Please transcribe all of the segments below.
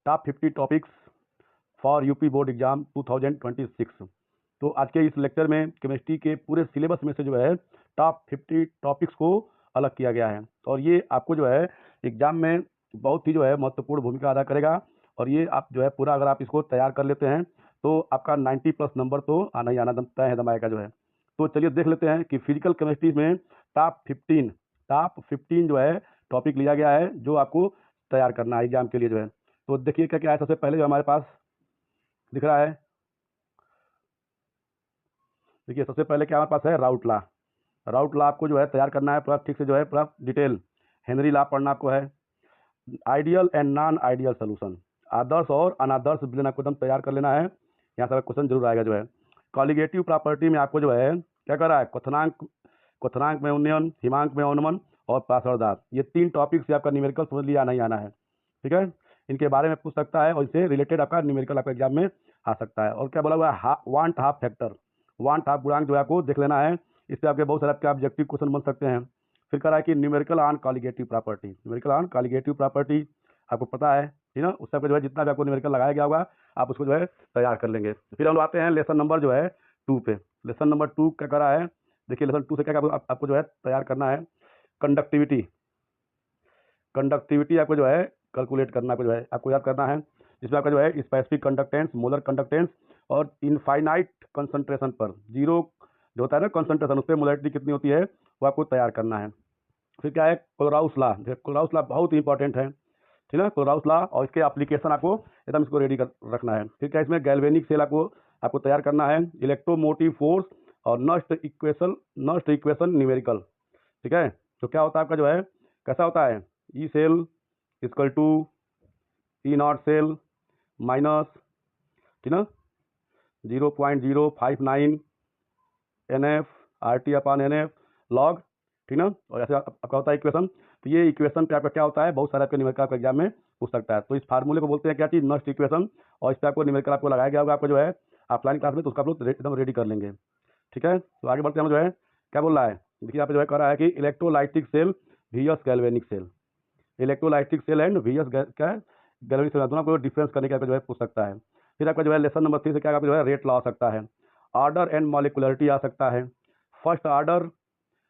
Top 50 topics for UP board exam 2026। तो आज के इस लेक्चर में केमिस्ट्री के पूरे सिलेबस में से जो है टॉप 50 टॉपिक्स को अलग किया गया है और ये आपको जो है एग्जाम में बहुत ही जो है महत्वपूर्ण भूमिका अदा करेगा। और ये आप जो है पूरा अगर आप इसको तैयार कर लेते हैं तो आपका 90+ नंबर तो आना ही आना तय है दमाएगा जो है। तो चलिए देख लेते हैं कि फिजिकल केमिस्ट्री में टॉप 15 जो है टॉपिक लिया गया है जो आपको तैयार करना है एग्जाम के लिए जो है। तो देखिए क्या क्या है। सबसे पहले जो हमारे पास दिख रहा है, देखिए सबसे पहले क्या हमारे पास है, राउट लॉ आपको जो है तैयार करना है पूरा ठीक से जो है पूरा डिटेल। हेनरी लॉ पढ़ना आपको है। Ideal and non ideal solution, आदर्श और अनादर्श विलयन आपको एकदम तैयार कर लेना है। यहाँ से क्वेश्चन जरूर आएगा जो है। कॉलिगेटिव प्रॉपर्टी में आपको जो है क्या कर रहा है, क्वथनांक में उन्नयन, हिमांक में अवनमन और पार्श्वदात, ये 3 टॉपिक से आपका न्यूमेरिकल समझ लिया आना ही आना है। ठीक है, इनके बारे में पूछ सकता है और इससे रिलेटेड आपका न्यूमेरिकल आपका एग्जाम में आ सकता है। और क्या बोला हुआ है, want half factor, want half गुणांक जो है आपको देख लेना है। इससे आपके बहुत सारे आपके ऑब्जेक्टिव क्वेश्चन बन सकते हैं। फिर कह रहा है कि न्यूमेरिकल ऑन कॉलिगेटिव प्रॉपर्टी, आपको पता है ठीक ना, उससे आपको जो है जितना भी आपको न्यूमेरिकल लगाया गया होगा आप उसको जो है तैयार कर लेंगे। फिर हम लोग आते हैं लेसन नंबर जो है 2 पे। लेसन नंबर 2 क्या कर रहा है, देखिए लेसन 2 से क्या आपको जो है तैयार करना है, कंडक्टिविटी आपको जो है कैलकुलेट करना आपको जो है आपको याद करना है, जिसमें आपका जो है स्पेसिफिक कंडक्टेंस, मोलर कंडक्टेंस और इनफाइनाइट कंसंट्रेशन पर जीरो जो होता है ना कंसंट्रेशन, उस पर मोलरिटी कितनी होती है वो आपको तैयार करना है। फिर क्या है, कोलराउस लॉ बहुत ही इंपॉर्टेंट है ठीक है, कोलराउस लॉ और इसके एप्लीकेशन आपको एकदम इसको रेडी कर रखना है। फिर क्या इसमें गैल्वेनिक सेल आपको तैयार करना है, इलेक्ट्रोमोटिव फोर्स और नस्ट इक्वेशन न्यूमेरिकल। ठीक है, तो क्या होता है आपका जो है कैसा होता है, E cell equal to E naught cell minus ठीक ना 0.059 NF RT upon NF log ठीक ना। और ऐसे आपका होता है इक्वेशन। तो ये इक्वेशन पे आपका क्या होता है, बहुत सारे आपके न्यूमेरिकल आपका एग्जाम में पूछ सकता है। तो इस फार्मूले को बोलते हैं क्या चीज़, नस्ट इक्वेशन। और इस पर आपको न्यूमेरिकल आपको लगाया गया होगा आपको जो है ऑफलाइन क्लास में, तो उसका आप लोग एकदम रेडी कर लेंगे। ठीक है, तो आगे बढ़ते हैं हम जो है क्या बोल रहा है, देखिए यहाँ पे जो है कह रहा है कि electrolytic cell vs galvanic cell, electrolytic cell and vs क्या है गैल्वेनिक सेल, दोनों को डिफरेंस करने का जो है पूछ सकता है। फिर आपका जो है लेसन नंबर 3 से क्या आपका जो है रेट लॉ आ सकता है, ऑर्डर एंड मॉलिकुलरिटी आ सकता है, first order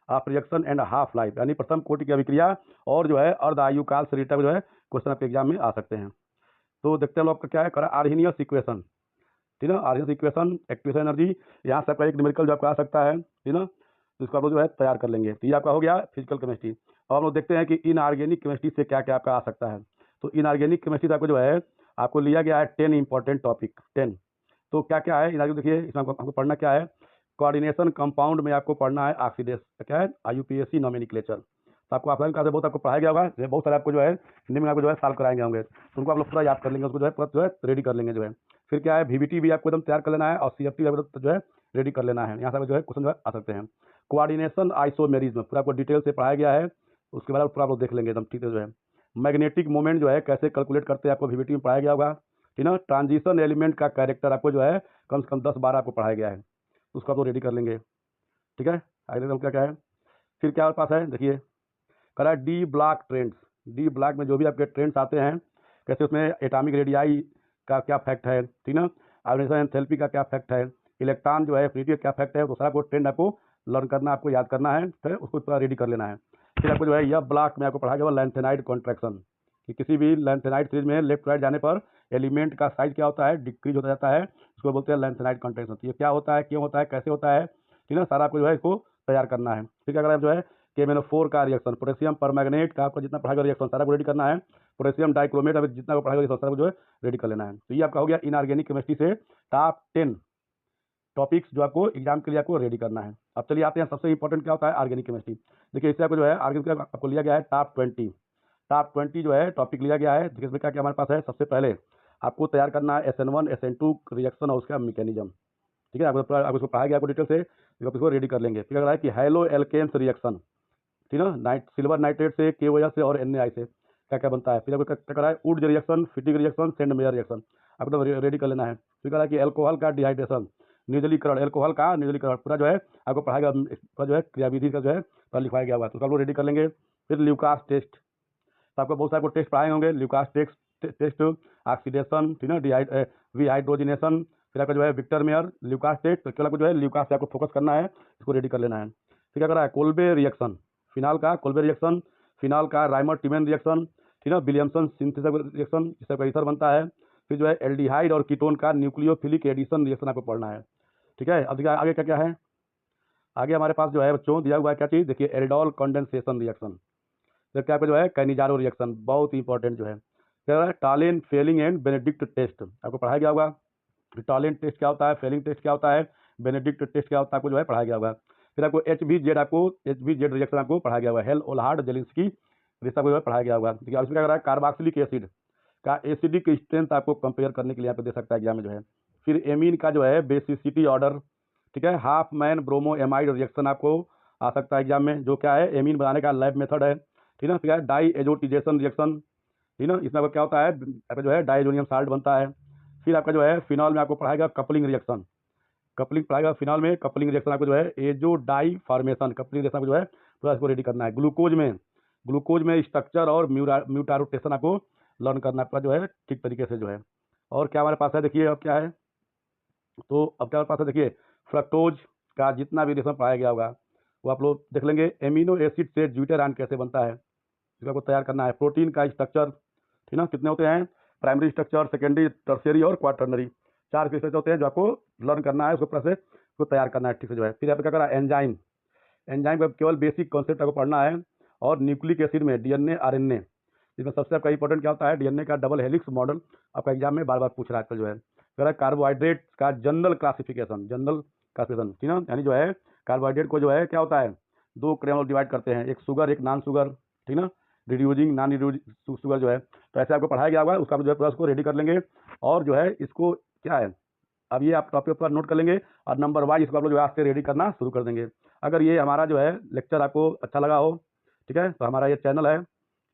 of reaction and half life यानी प्रथम कोटि की अभिक्रिया और जो है अर्ध आयु काल से रिलेटेड जो है क्वेश्चन आपके एग्जाम में आ सकते हैं। तो देखते हैं लोग आपका क्या है, करा आर्हेनियस इक्वेशन ठीक है, आर्हेनियस इक्वेशन, एक्टिवेशन एनर्जी, यहाँ से आपका एक न्यूमेरिकल जो आपका आ सकता है ठीक ना, तो इसको आप लोग जो है तैयार कर लेंगे। तो ये आपका हो गया फिजिकल केमिस्ट्री। और हम लोग देखते हैं कि इनऑर्गेनिक केमिस्ट्री से क्या क्या आपका आ सकता है। तो इनऑर्गेनिक केमिस्ट्री से आपको जो है आपको लिया गया है 10 इंपॉर्टेंट टॉपिक 10। तो क्या क्या है इनऑर्गेनिक, देखिए इसमें आपको पढ़ना क्या है, कोऑर्डिनेशन कंपाउंड में आपको पढ़ना है ऑक्सीडेस क्या है IUPAC नॉमेनक्लेचर। तो आपको ऑफलाइन क्लास में बहुत आपको पढ़ाया गया होगा, बहुत सारे आपको जो है हिंदी में आपको जो है सॉल्व कराएंगे होंगे, तो उनको आप लोग पूरा याद कर लेंगे, उसको जो है पूरा जो है रेडी कर लेंगे जो है। फिर क्या है VBT भी आपको एकदम तैयार कर लेना है और CFT आपको जो है रेडी कर लेना है, यहाँ से जो है क्वेश्चन जो है आ सकते हैं। कोऑर्डिनेशन आइसोमेरिज्म पूरा आपको डिटेल से पढ़ाया गया है, उसके बाद पूरा आप लोग देख लेंगे एकदम ठीक है जो है। मैग्नेटिक मोमेंट जो है कैसे कैलकुलेट करते हैं आपको VBT में पढ़ाया गया होगा ठीक ना। ट्रांजिशन एलिमेंट का कैरेक्टर आपको जो है कम से कम 10-12 आपको पढ़ाया गया है, उसको आप लोग रेडी कर लेंगे। ठीक है, आगे एकदम क्या क्या है। फिर क्या पास है, देखिए करा D block trends, D block में जो भी आपके ट्रेंड्स आते हैं कैसे उसमें एटॉमिक रेडियाई का क्या फैक्ट है ठीक ना, आयोनाइजेशन एंथैल्पी का क्या फैक्ट है, इलेक्ट्रॉन जो है एफिनिटी का क्या फैक्ट है, तो सारा को ट्रेंड आपको लर्न करना, आपको याद करना है, फिर उसको पूरा रेडी कर लेना है। फिर आपको जो है यह ब्लॉक में आपको पढ़ा गया लैंथेनाइड कॉन्ट्रैक्शन, कि किसी भी लैंथेनाइड सीरीज में लेफ्ट राइट जाने पर एलिमेंट का साइज क्या होता है, डिक्रीज होता जाता है, उसको बोलते हैं लैंथेनाइड कॉन्ट्रैक्शन। ये क्या होता है, क्यों होता है, कैसे होता है ठीक है, सारा आपको जो है इसको तैयार करना है। ठीक है, अगर आप जो है KMnO4 का रिएक्शन, पोटेशियम परमैंगनेट का आपको जितना पढ़ाएगा रिएक्शन सारा को रेडी करना है, पोटेशियम डाइक्रोमेट अभी जितना को पढ़ाएगा रिएक्शन सारा को जो है रेडी कर लेना है। तो ये आपका हो गया इनऑर्गेनिक केमिस्ट्री से टॉप 10 टॉपिक्स जो आपको एग्जाम के लिए आपको रेडी करना है। अब चलिए आते हैं सबसे इंपॉर्टेंट क्या होता है ऑर्गेनिक केमिस्ट्री। देखिए इससे आपको जो है ऑर्गेनिक आपको लिया गया है टॉप 20 जो है टॉपिक लिया गया है। देखिए इसमें क्या क्या हमारे पास है, सबसे पहले आपको तैयार करना है SN1 SN2 रिएक्शन और उसका मैकेनिज्म। ठीक है, आपको उसको पढ़ाया गया आपको डिटेल से, आप इसको रेडी कर लेंगे। फिर अगर है कि हेलो एल्केन्स रिएक्शन ठीक है, सिल्वर नाइट्रेट से KOH से और NaI से क्या क्या बनता है। फिर आपको क्या करा है would reaction, फिटिक reaction, send mayor reaction, आपको रेडी कर लेना है। फिर कह रहा है कि एल्कोहल का डिहाइड्रेशन, निर्जलीकरण, एल्कोहल का निर्जलीकरण पूरा जो है आपको पढ़ाएगा, पूरा जो है क्रियाविधि का जो है पूरा लिखवाया गया हुआ है, तो आप लोग रेडी कर लेंगे। फिर ल्यूकास टेस्ट, तो आपको बहुत सारे टेस्ट पढ़ाए होंगे, ल्यूकास टेस्ट टेस्ट, ऑक्सीडेशन, ठीक ना, विहाइड्रोजिनेशन, फिर आपका जो है विक्टर मेयर, ल्यूकास टेस्ट। तो केवल आपको जो है ल्यूकास से आपको फोकस करना है, इसको रेडी कर लेना है। फिर क्या करा है, कोल्बे रिएक्शन, फिनाल का कोल्बे रिएक्शन, फिनाल का राइमर टिमेन रिएक्शन, ठीक है, विलियमसन सिंथेसिस रिएक्शन जिससे आपका ईथर बनता है। फिर जो है एल्डिहाइड और कीटोन का न्यूक्लियोफिलिक एडिशन रिएक्शन आपको पढ़ना है, ठीक है। अब आगे क्या क्या है, आगे हमारे पास जो है बच्चों दिया हुआ है क्या चीज़, देखिए एल्डोल कंडेंसेशन रिएक्शन, फिर क्या आपका जो है कैनिजारो रिएक्शन, बहुत ही इंपॉर्टेंट जो है। फिर टालिन फेलिंग एंड बेनेडिक्ट टेस्ट आपको पढ़ाया गया होगा। टालिन टेस्ट क्या होता है, फेलिंग टेस्ट क्या होता है, बेनेडिक्ट टेस्ट क्या होता है, आपको जो है पढ़ाया गया होगा। फिर आपको एच बी जेड रिएक्शन आपको पढ़ाया गया होगा, हेल ओल्हार्ड जेलिंस्की रिश्ता को जो है पढ़ाया गया होगा। ठीक है, इसमें क्या कर रहा है, कार्बोक्सिलिक एसिड का एसिडिक स्ट्रेंथ आपको कंपेयर करने के लिए यहाँ पे दे सकता है एग्जाम में जो है। फिर एमीन का जो है बेसिसिटी ऑर्डर, ठीक है, half man bromo amide reaction आपको आ सकता है एग्जाम में, जो क्या है एमीन बनाने का लैब मेथड है, ठीक है। फिर डाई एजोटिजेशन रिएक्शन, ठीक है, इसमें आपका क्या होता है, आपका जो है डाइजोनियम साल्ट बनता है। फिर आपका जो है फिनॉल में आपको पढ़ाएगा कपलिंग रिएक्शन, कपलिंग पढ़ाएगा फिनॉल में, कपलिंग रिएक्शन आपको जो है azo dye formation, coupling reaction आपको जो है पूरा इसको रेडी करना है। ग्लूकोज में स्ट्रक्चर और म्यूटारोटेशन आपको लर्न करना है आपका जो है ठीक तरीके से जो है। और क्या हमारे पास है, देखिए अब क्या है, तो अब क्या हमारे पास है, देखिए फ्रक्टोज का जितना भी रिएक्शन पढ़ाया गया होगा वो आप लोग देख लेंगे। एमिनो एसिड से ज्यूटेरान कैसे बनता है, इसको आपको तैयार करना है। प्रोटीन का स्ट्रक्चर, ठीक ना, कितने होते हैं, प्राइमरी स्ट्रक्चर, सेकेंडरी, टर्शियरी और क्वाटर्नरी, 4 स्ट्रक्चर होते हैं जो आपको लर्न करना है, उसको प्लस से उसको तैयार करना है ठीक से जो है। फिर आपको क्या करना है, एंजाइम, एंजाइम का केवल बेसिक कॉन्सेप्ट आपको पढ़ना है। और न्यूक्लिक एसिड में डीएनए आरएनए, इसमें सबसे आपका इंपॉर्टेंट क्या होता है, डीएनए का डबल हेलिक्स मॉडल आपका एग्जाम में बार बार पूछ रहा है आजकल जो है। फिर कार्बोहाइड्रेट का जनरल क्लासिफिकेशन, ठीक ना, यानी जो है कार्बोहाइड्रेट को जो है क्या होता है, 2 क्रेमल डिवाइड करते हैं, एक शुगर एक नॉन शुगर, ठीक ना, रिड्यूजिंग नॉन रिड्यूजिंग शुगर जो है। तो ऐसे आपको पढ़ाया गया होगा, उसका जो है पूरा उसको रेडी कर लेंगे। और जो है इसको क्या है, अब ये आप टॉपिक पर नोट कर लेंगे और नंबर वाइज इसको आप लोग जो है आज से रेडी करना शुरू कर देंगे। अगर ये हमारा जो है लेक्चर आपको अच्छा लगा हो, ठीक है, तो हमारा ये चैनल है,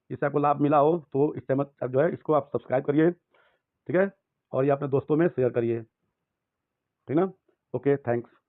इससे आपको लाभ मिला हो तो इस चैनल जो है इसको आप सब्सक्राइब करिए, ठीक है, और ये अपने दोस्तों में शेयर करिए, ठीक ना। Okay, thanks.